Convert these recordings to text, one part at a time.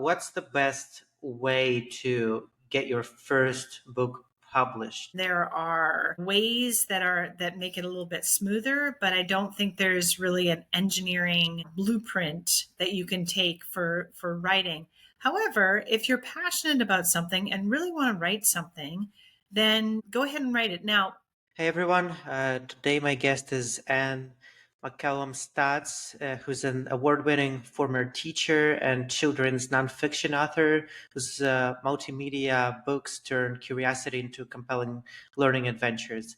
what's the best way to get your first book published? There are ways that make it a little bit smoother, but I don't think there's really an engineering blueprint that you can take for writing. However, if you're passionate about something and really want to write something, then go ahead and write it. Now, Hey everyone, today my guest is McCallum Staats, who's an award-winning former teacher and children's nonfiction author whose multimedia books turn curiosity into compelling learning adventures.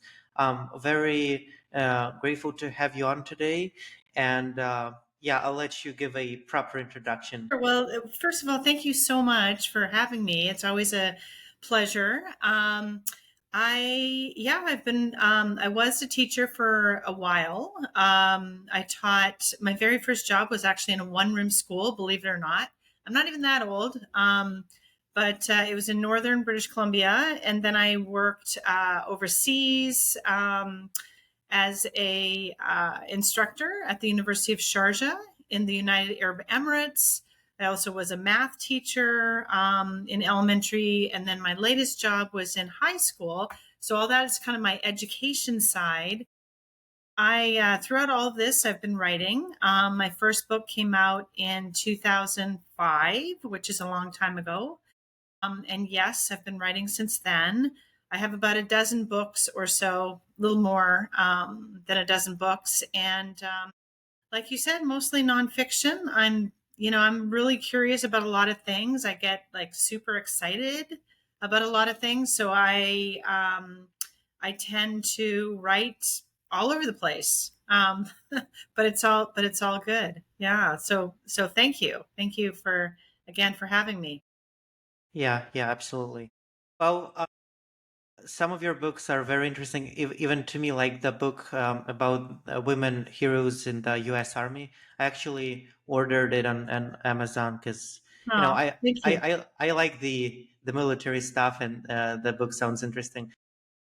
Very grateful to have you on today, and yeah, I'll let you give a proper introduction. well, first of all, thank you so much for having me. It's always a pleasure. I was a teacher for a while. I taught, my very first job was actually in a one room school, believe it or not. I'm not even that old. But it was in northern British Columbia. And then I worked overseas as a instructor at the University of Sharjah in the United Arab Emirates. I also was a math teacher in elementary, and then my latest job was in high school. So all that is kind of my education side. I throughout all of this, I've been writing. My first book came out in 2005, which is a long time ago. And yes, I've been writing since then. I have about a dozen books or so, a little more than a dozen books, and like you said, mostly nonfiction. I'm really curious about a lot of things. I get like super excited about a lot of things. So I tend to write all over the place. But it's all good. Yeah. So thank you for again for having me. Yeah, yeah, absolutely. Well, some of your books are very interesting, even to me, like the book about women heroes in the U.S. Army. I actually ordered it on Amazon because Oh, thank you. I like the military stuff, and the book sounds interesting.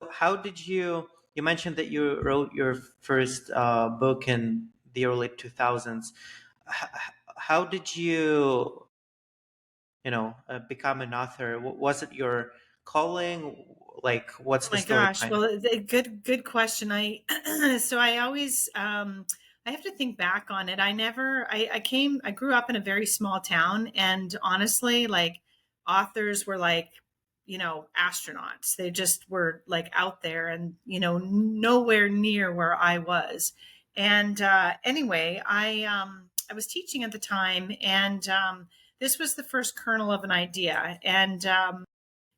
How did you mentioned that you wrote your first book in the early 2000s. How did become an author? Was it your calling? Like, what's Oh the my story gosh. behind it? Well, good question. So I always, I have to think back on it. I grew up in a very small town, and honestly, like authors were like, astronauts. They just were like out there and, nowhere near where I was. And, anyway, I was teaching at the time, and, this was the first kernel of an idea. And,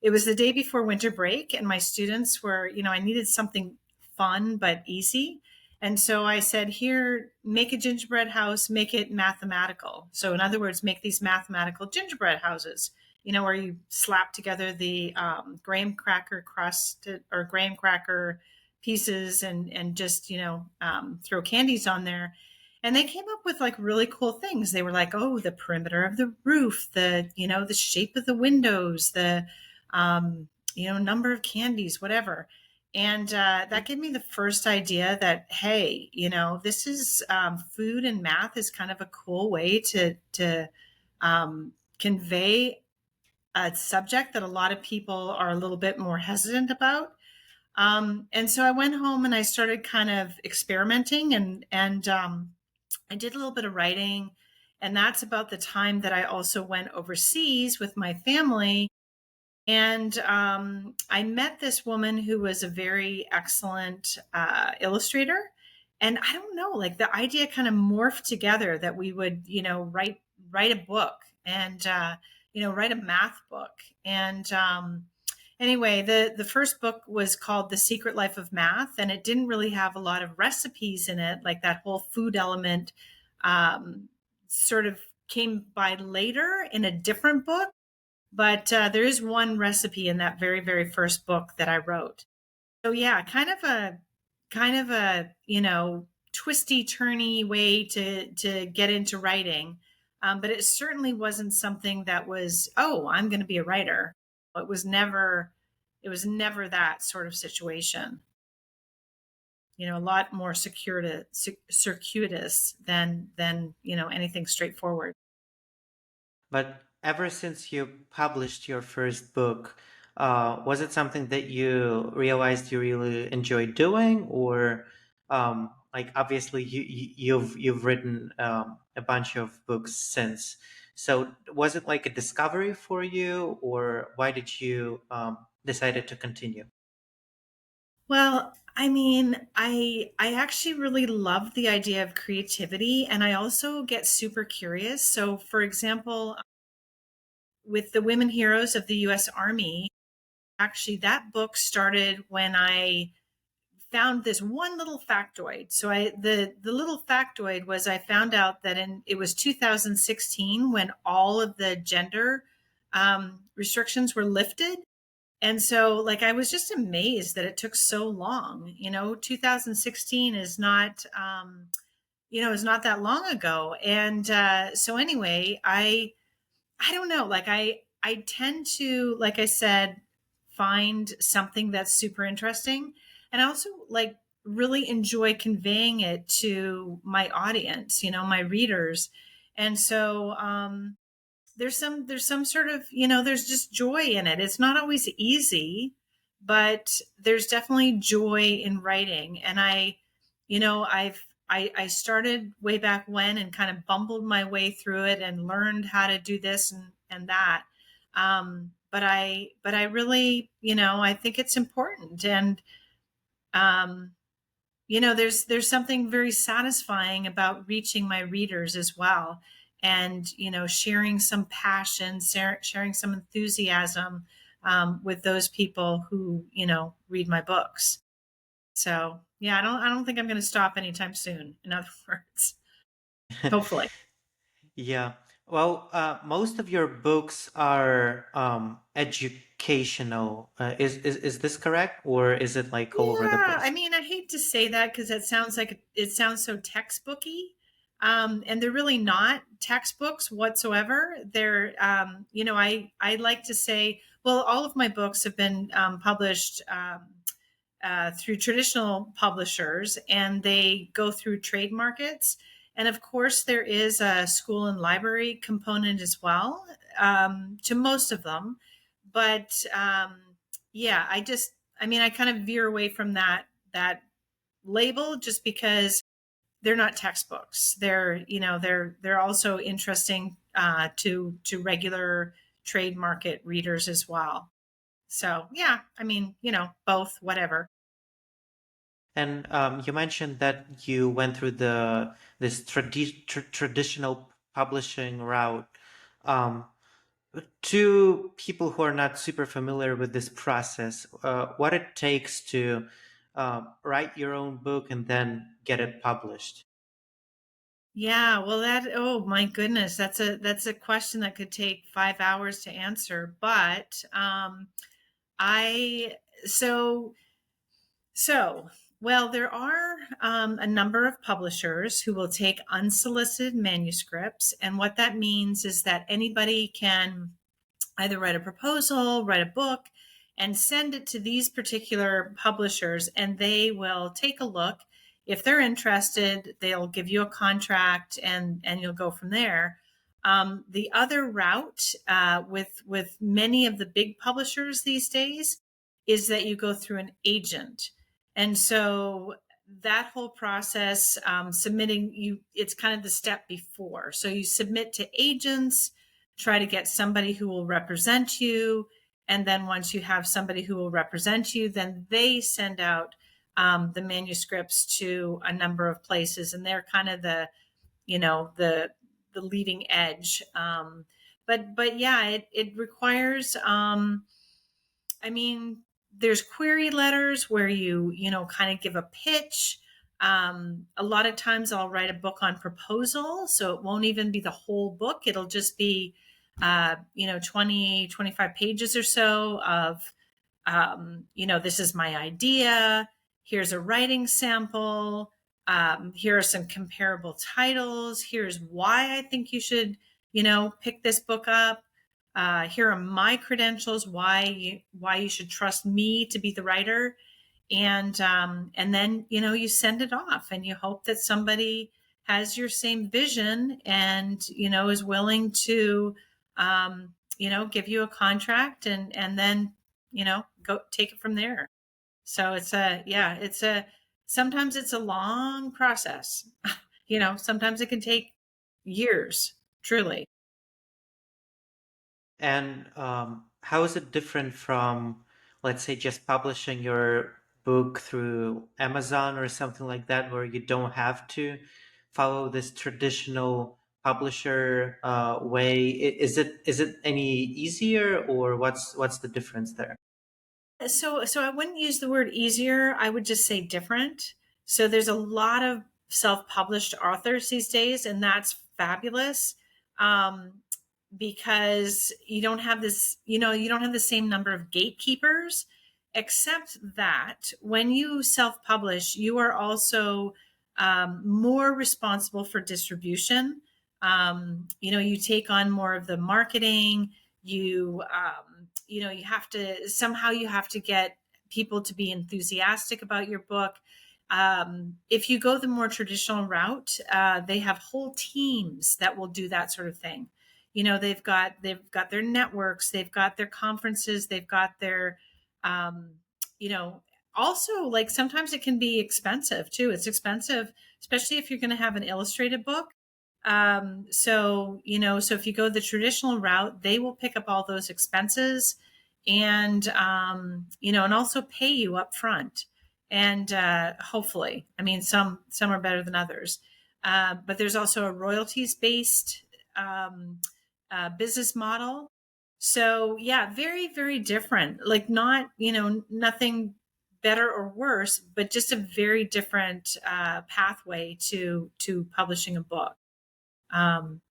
it was the day before winter break, and my students were, I needed something fun but easy. And so I said, here, make a gingerbread house, make it mathematical. So, in other words, make these mathematical gingerbread houses, where you slap together the graham cracker crust or graham cracker pieces and just, throw candies on there. And they came up with like really cool things. They were like, oh, the perimeter of the roof, the shape of the windows, the, number of candies, whatever. And that gave me the first idea that, hey, this is food and math is kind of a cool way to convey a subject that a lot of people are a little bit more hesitant about. And so I went home and I started kind of experimenting and I did a little bit of writing. And that's about the time that I also went overseas with my family, and I met this woman who was a very excellent illustrator. And I don't know, like the idea kind of morphed together that we would, write a book and, write a math book. And anyway, the first book was called The Secret Life of Math, and it didn't really have a lot of recipes in it, like that whole food element sort of came by later in a different book, but there is one recipe in that very, very first book that I wrote. So yeah, kind of a twisty, turny way to get into writing. But it certainly wasn't something that was, oh, I'm going to be a writer. It was never, it was never that sort of situation. A lot more circuitous than anything straightforward. But ever since you published your first book, was it something that you realized you really enjoy doing, or like obviously you've written a bunch of books since. So was it like a discovery for you, or why did you decided to continue? Well, I mean, I actually really love the idea of creativity, and I also get super curious. So, for example, with the women heroes of the US Army, actually that book started when I found this one little factoid. So the little factoid was I found out that it was 2016 when all of the gender restrictions were lifted. And so, like, I was just amazed that it took so long. 2016 is not, is not that long ago. And so, anyway, I don't know. Like, I tend to, like I said, find something that's super interesting, and I also like really enjoy conveying it to my audience. My readers, and so there's some sort of there's just joy in it. It's not always easy, but there's definitely joy in writing. And I started way back when and kind of bumbled my way through it and learned how to do this and that. But I really, I think it's important. And um there's something very satisfying about reaching my readers as well, and sharing some passion, sharing some enthusiasm with those people who read my books. So yeah, I don't think I'm going to stop anytime soon, in other words. Hopefully. Yeah. Well, most of your books are educational. Is this correct, or is it like all over the Yeah, I place? mean, I hate to say that because it sounds so textbooky, and they're really not textbooks whatsoever. They're, I like to say, well, all of my books have been published through traditional publishers, and they go through trade markets. And of course, there is a school and library component as well, to most of them. But yeah, I mean, I kind of veer away from that label just because they're not textbooks. They're also interesting to regular trade market readers as well. So yeah, I mean, both, whatever. And you mentioned that you went through the this traditional publishing route. Um, to people who are not super familiar with this process, what it takes to write your own book and then get it published. Yeah, well, oh my goodness, that's a question that could take 5 hours to answer. But I so so well, there are a number of publishers who will take unsolicited manuscripts, and what that means is that anybody can either write a proposal, write a book, and send it to these particular publishers, and they will take a look. If they're interested, they'll give you a contract, and you'll go from there. The other route with many of the big publishers these days is that you go through an agent, and so that whole process, submitting you, it's kind of the step before. So you submit to agents, try to get somebody who will represent you. And then once you have somebody who will represent you, then they send out the manuscripts to a number of places, and they're kind of the leading edge. But yeah, it requires. I mean, there's query letters where you kind of give a pitch. A lot of times I'll write a book on proposal, so it won't even be the whole book. It'll just be 20, 25 pages or so of this is my idea. Here's a writing sample. Here are some comparable titles. Here's why I think you should, pick this book up. Here are my credentials, why you should trust me to be the writer, and then you send it off, and you hope that somebody has your same vision and is willing to give you a contract, and then, go take it from there. So sometimes it's a long process. Sometimes it can take years, truly. And how is it different from, let's say, just publishing your book through Amazon or something like that, where you don't have to follow this traditional publisher way? Is it any easier, or what's the difference there? So I wouldn't use the word easier. I would just say different. So there's a lot of self-published authors these days, and that's fabulous. Um, because you don't have the same number of gatekeepers, except that when you self-publish, you are also more responsible for distribution. You take on more of the marketing. You have to get people to be enthusiastic about your book. If you go the more traditional route, they have whole teams that will do that sort of thing. They've got their networks, they've got their conferences, they've got their um, you know also, like, sometimes it can be expensive too. It's expensive, especially if you're going to have an illustrated book. So if you go the traditional route, they will pick up all those expenses, and also pay you up front. And hopefully, I mean, some are better than others. But there's also a royalties based um, business model. So yeah, very, very different. Like, not, nothing better or worse, but just a very different pathway to publishing a book. Um,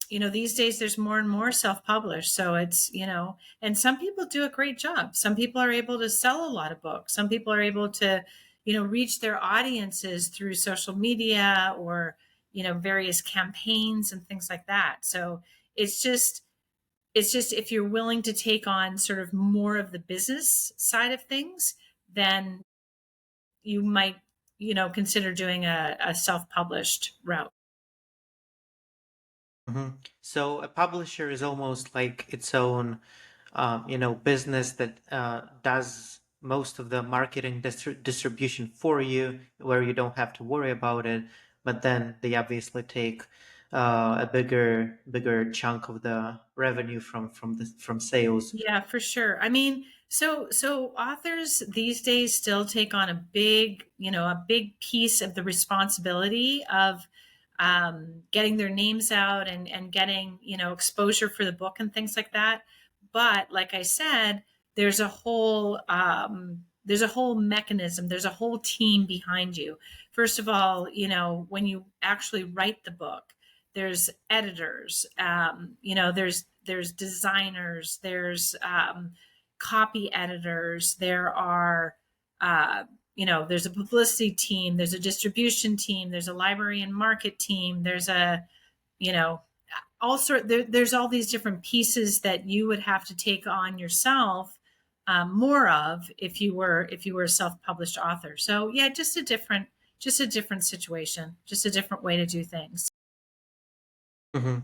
these days there's more and more self-published. So and some people do a great job. Some people are able to sell a lot of books. Some people are able to, reach their audiences through social media or, various campaigns and things like that. So it's just, if you're willing to take on sort of more of the business side of things, then you might, consider doing a self-published route. Hmm. So a publisher is almost like its own, business that does most of the marketing distribution for you, where you don't have to worry about it. But then they obviously take a bigger chunk of the revenue from sales. Yeah, for sure. I mean, so authors these days still take on a big piece of the responsibility of getting their names out and getting, exposure for the book and things like that. But like I said, there's a whole mechanism, there's a whole team behind you. First of all, when you actually write the book, there's editors, there's designers, there's copy editors, there's a publicity team, there's a distribution team, there's a library and market team, there's a you know there's all these different pieces that you would have to take on yourself, more of, if you were a self-published author. So yeah, just a different situation, just a different way to do things. Hmm.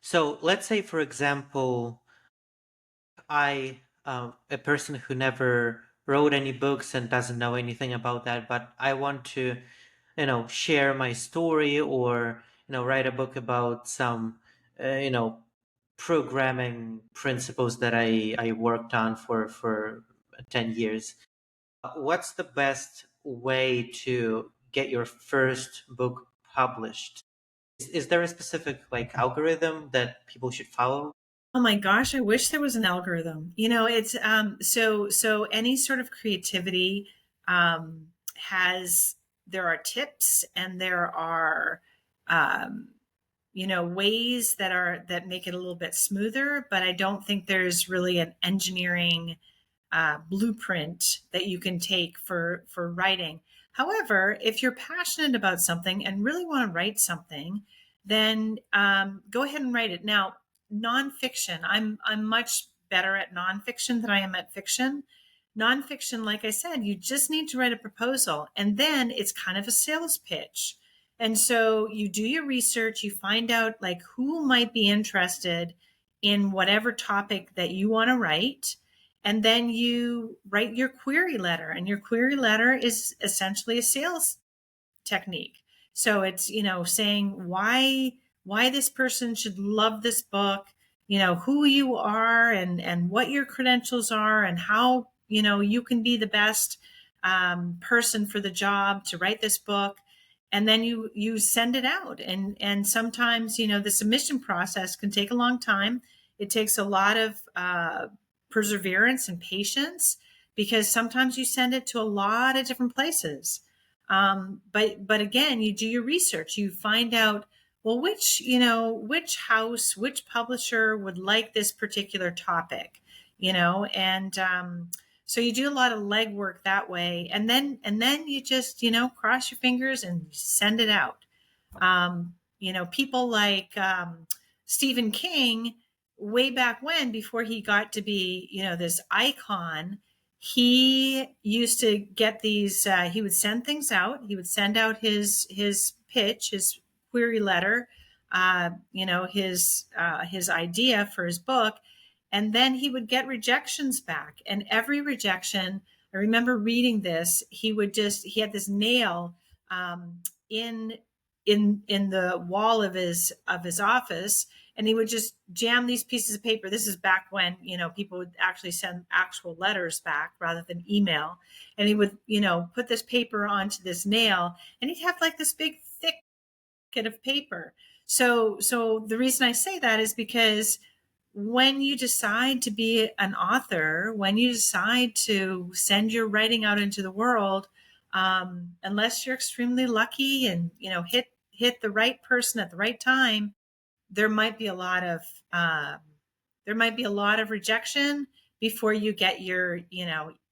So let's say, for example, a person who never wrote any books and doesn't know anything about that, but I want to, share my story, or, write a book about some, programming principles that I worked on for 10 years. What's the best way to get your first book published? Is there a specific, like, algorithm that people should follow? Oh my gosh, I wish there was an algorithm. It's so any sort of creativity has there are tips, and there are um, ways that make it a little bit smoother, but I don't think there's really an engineering blueprint that you can take for writing. However, if you're passionate about something and really want to write something, then go ahead and write it. Now, nonfiction, I'm much better at nonfiction than I am at fiction. Nonfiction, like I said, you just need to write a proposal, and then it's kind of a sales pitch. And so you do your research, you find out like who might be interested in whatever topic that you want to write. And then you write your query letter, and your query letter is essentially a sales technique. So it's, saying why this person should love this book, who you are, and what your credentials are, and how, you can be the best person for the job to write this book. And then you send it out, and sometimes, the submission process can take a long time. It takes a lot of perseverance and patience, because sometimes you send it to a lot of different places. But again, you do your research. You find out, well, which house, which publisher would like this particular topic, and so you do a lot of legwork that way, and then you just cross your fingers and send it out. People like Stephen King, way back when, before he got to be, this icon, he used to get these. He would send things out. He would send out his pitch, his query letter, his idea for his book, and then he would get rejections back. And every rejection, I remember reading this. He had this nail in the wall of his office, and he would just jam these pieces of paper. This is back when people would actually send actual letters back rather than email. And he would put this paper onto this nail, and he'd have like this big thick bit of paper. So the reason I say that is because when you decide to be an author, when you decide to send your writing out into the world, unless you're extremely lucky and hit the right person at the right time, there might be a lot of um, rejection before you get your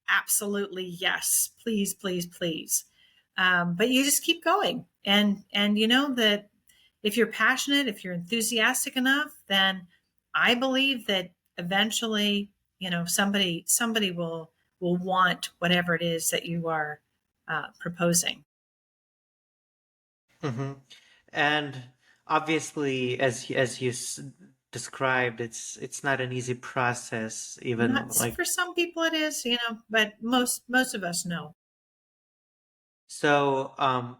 absolutely yes, please, please, please. But you just keep going, and you know that if you're passionate, if you're enthusiastic enough, then I believe that eventually, somebody will want whatever it is that you are proposing. Hmm. And obviously, as you described, it's not an easy process. Even Not like for some people it is, but most of us know. so,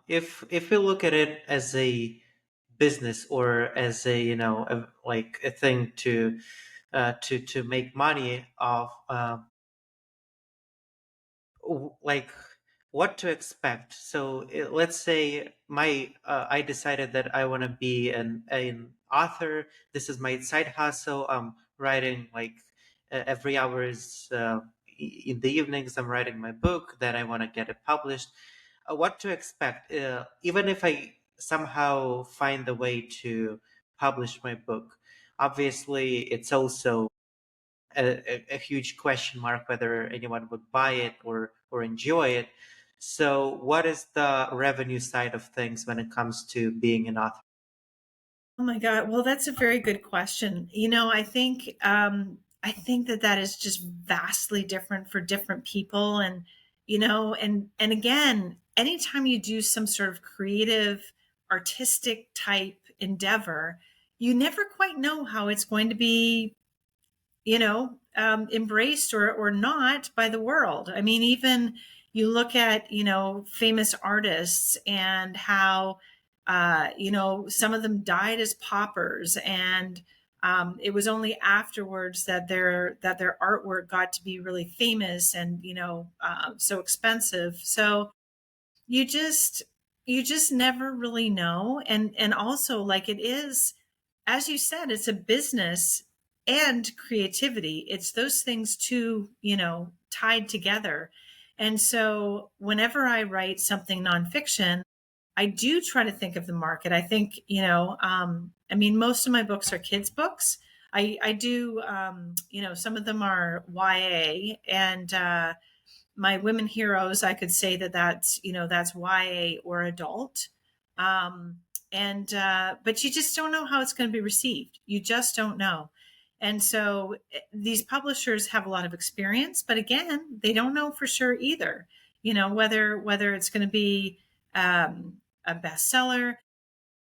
if we look at it as a business or as a like a thing to make money off, like what to expect. So let's say I decided that I want to be an author. This is my side hustle. I'm writing like every hour is in the evenings. I'm writing my book. Then I want to get it published. What to expect? Even if I somehow find the way to publish my book, obviously it's also a huge question mark whether anyone would buy it or enjoy it. So, what is the revenue side of things when it comes to being an author? Oh my God. Well, that's a very good question. I think that is just vastly different for different people. And, and again, anytime you do some sort of creative, artistic type endeavor, you never quite know how it's going to be embraced or not by the world. I mean, even you look at, famous artists and how, some of them died as paupers, and it was only afterwards that their artwork got to be really famous and, so expensive. So you just you just never really know. And also, like, it is, as you said, it's a business and creativity. It's those things two, tied together. And so whenever I write something nonfiction, I do try to think of the market. I think, I mean, most of my books are kids books. I do, some of them are YA, and my women heroes, I could say that's YA or adult. Um, and But you just don't know how it's going to be received. You just don't know. And so these publishers have a lot of experience, but again, they don't know for sure either. Whether it's going to be a bestseller.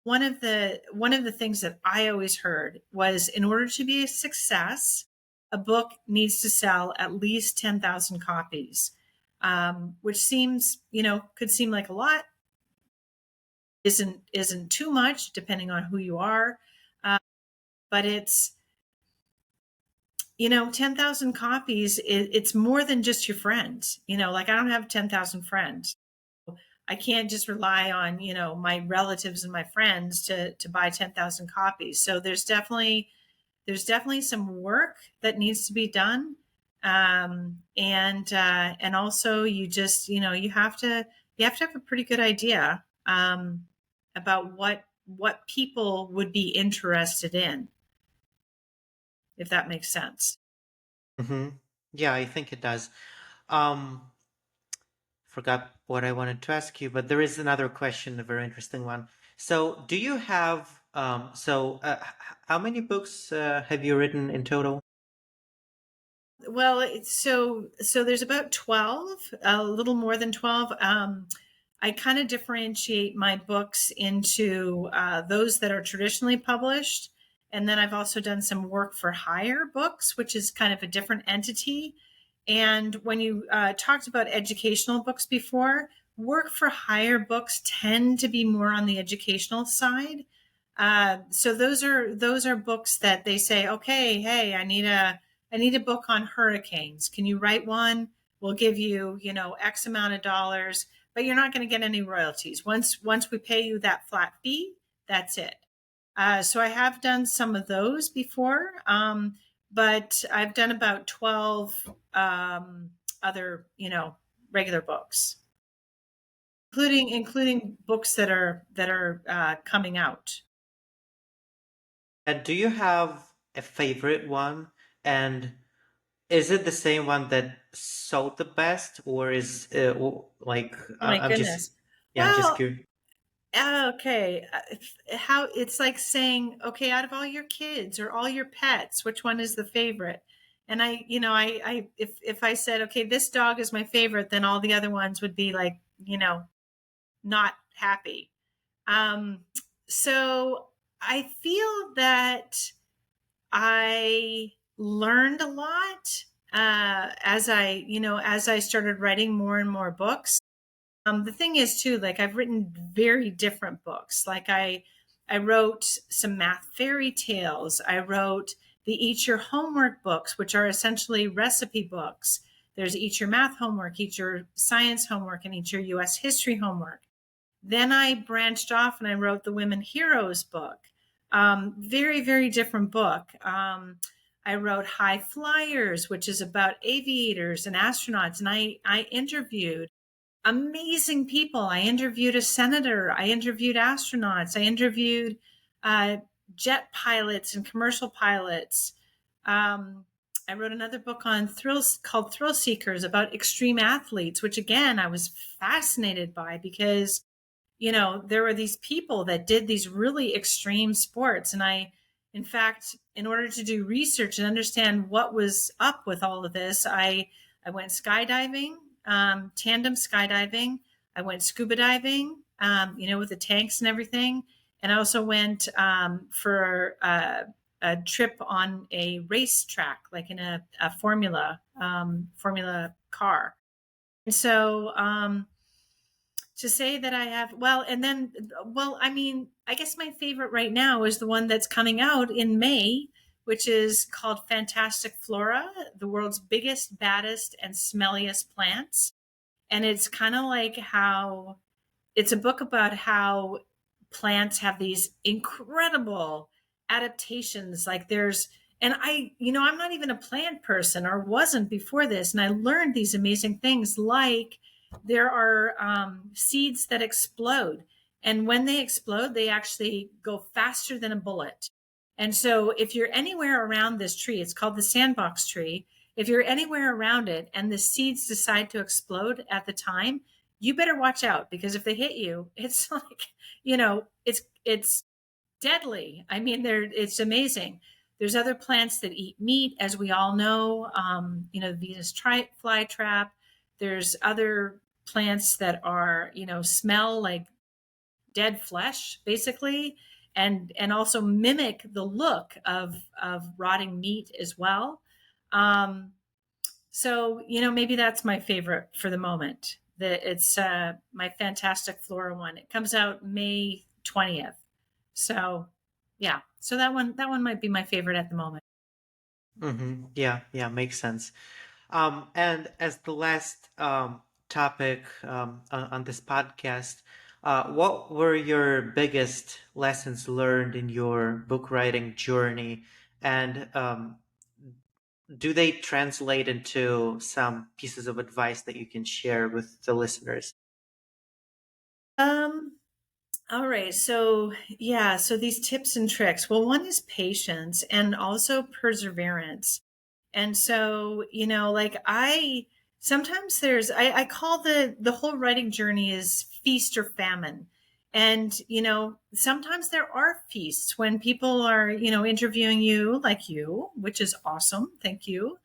one of the things that I always heard was, in order to be a success, a book needs to sell at least 10,000 copies, which seems, could seem like a lot, isn't too much depending on who you are, uh, but it's, 10,000 copies. It's more than just your friends. Like, I don't have 10,000 friends. I can't just rely on, my relatives and my friends to buy 10,000 copies. So there's definitely some work that needs to be done. And also, you just, you have to have a pretty good idea, about what people would be interested in, if that makes sense. Hmm. Yeah, I think it does. Um, Forgot what I wanted to ask you, but there is another question, a very interesting one. So, do you have how many books have you written in total? Well, so there's about 12, a little more than 12. I kind of differentiate my books into those that are traditionally published, and then I've also done some work for hire books, which is kind of a different entity. And when you talked about educational books before, work for hire books tend to be more on the educational side. So those are books that they say, okay, hey, I need a book on hurricanes. Can you write one? We'll give you, X amount of dollars, but you're not going to get any royalties. Once we pay you that flat fee, that's it. So I have done some of those before, but I've done about 12 other, regular books, including books that are coming out. And do you have a favorite one? And is it the same one that sold the best, or is like Oh my I'm just goodness. yeah, I'm just Well, curious. okay. How it's like saying, okay, out of all your kids or all your pets, which one is the favorite? And if I said, okay, this dog is my favorite, then all the other ones would be like, not happy. Um, so I feel that I learned a lot as I started writing more and more books. The thing is too, like, I've written very different books. Like, I wrote some math fairy tales. I wrote the Eat Your Homework books, which are essentially recipe books. There's Eat Your Math Homework, Eat Your Science Homework, and Eat Your US History Homework. Then I branched off and I wrote the Women Heroes book. Very, very different book. I wrote High Flyers, which is about aviators and astronauts. And I interviewed amazing people. I interviewed a senator. I interviewed astronauts. I interviewed uh, jet pilots and commercial pilots. Um, I wrote another book on thrills called Thrill Seekers, about extreme athletes, which again I was fascinated by, because there were these people that did these really extreme sports. And in fact, in order to do research and understand what was up with all of this, I went skydiving, tandem skydiving. I went scuba diving, with the tanks and everything. And I also went for a trip on a racetrack, like in a formula car. And so, to say that I have, well, and then, well, I mean, I guess my favorite right now is the one that's coming out in May, which is called Fantastic Flora, the world's biggest, baddest, and smelliest plants. And it's kind of like how it's a book about how plants have these incredible adaptations. Like, and I'm not even a plant person, or wasn't before this. And I learned these amazing things, like there are seeds that explode. And when they explode, they actually go faster than a bullet. And so if you're anywhere around this tree, it's called the sandbox tree. If you're anywhere around it and the seeds decide to explode at the time, you better watch out, because if they hit you, it's like, it's deadly. I mean, it's amazing. There's other plants that eat meat, as we all know. The Venus flytrap. There's other plants that are, smell like dead flesh, basically, and also mimic the look of rotting meat as well. Um, so maybe that's my favorite for the moment. It's my Fantastic Flora one. It comes out May 20th. So yeah, so that one might be my favorite at the moment. Yeah, yeah, makes sense. And as the last topic on this podcast, what were your biggest lessons learned in your book writing journey? And do they translate into some pieces of advice that you can share with the listeners? Um, all right. So, yeah, so these tips and tricks. Well, one is patience and also perseverance. And so, like I sometimes I call the whole writing journey is feast or famine. And, sometimes there are feasts when people are, interviewing you like you, which is awesome. Thank you.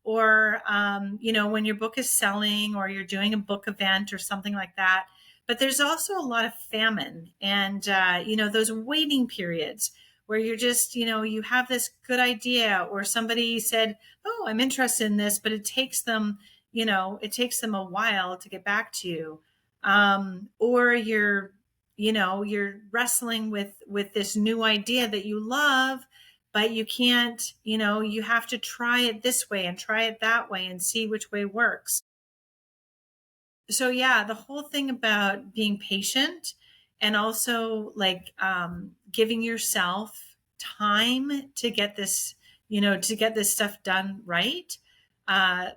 Or, when your book is selling or you're doing a book event or something like that. But there's also a lot of famine and, those waiting periods where you're just, you have this good idea or somebody said, oh, I'm interested in this, but it takes them a while to get back to you. Or you're wrestling with this new idea that you love, but you can't, you have to try it this way and try it that way and see which way works. So yeah, the whole thing about being patient and also like giving yourself time to get this, to get this stuff done right.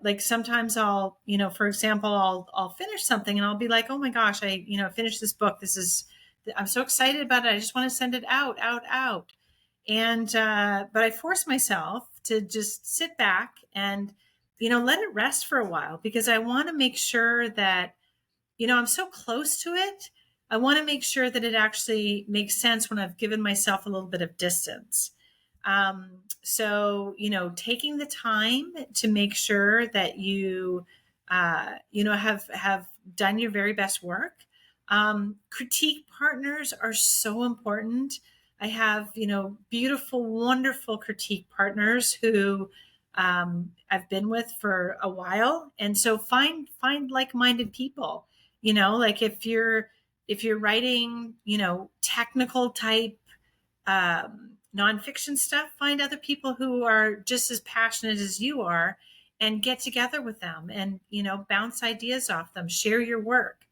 Like sometimes I'll, for example, I'll finish something and I'll be like, oh my gosh, I, finished this book. I'm so excited about it. I just want to send it out, out, out. And but I force myself to just sit back and let it rest for a while because I want to make sure that I'm so close to it. I want to make sure that it actually makes sense when I've given myself a little bit of distance. So, taking the time to make sure that have done your very best work. Critique partners are so important. I have, beautiful, wonderful critique partners who I've been with for a while, and so find like-minded people. Like if you're writing, technical type nonfiction stuff, find other people who are just as passionate as you are and get together with them and, bounce ideas off them, share your work.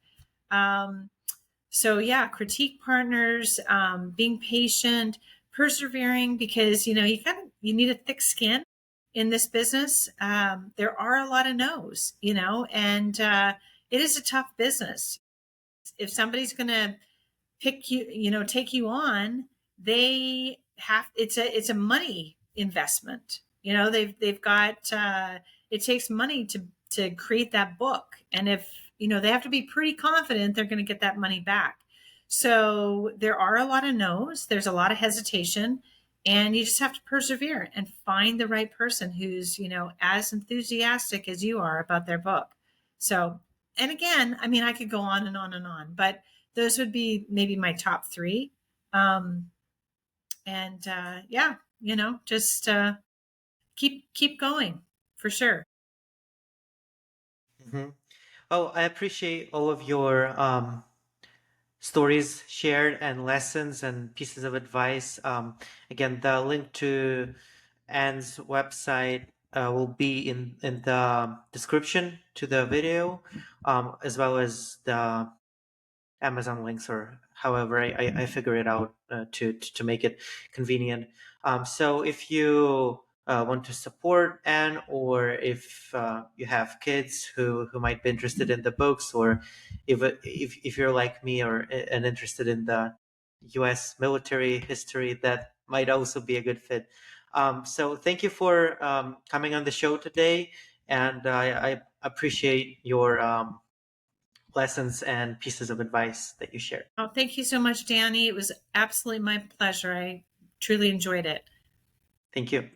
Um, so yeah, critique partners, being patient, persevering, because, you need a thick skin in this business. There are a lot of no's, and it is a tough business. If somebody's going to pick you, take you on, they have it's a money investment. They've got it takes money to create that book, and if they have to be pretty confident they're going to get that money back. So there are a lot of no's, there's a lot of hesitation, and you just have to persevere and find the right person who's as enthusiastic as you are about their book. So, and again, I mean, I could go on and on and on, but those would be maybe my top three. Um, and yeah, just keep going for sure. Mhm. Oh, I appreciate all of your stories shared and lessons and pieces of advice. Again, the link to Anne's website will be in the description to the video, as well as the Amazon links or however I figure it out to make it convenient. So if you want to support Anne, or if you have kids who might be interested in the books, or if you're like me or and interested in the U.S. military history, that might also be a good fit. So thank you for coming on the show today, and I appreciate your lessons and pieces of advice that you shared. Oh, thank you so much, Danny. It was absolutely my pleasure. I truly enjoyed it. Thank you.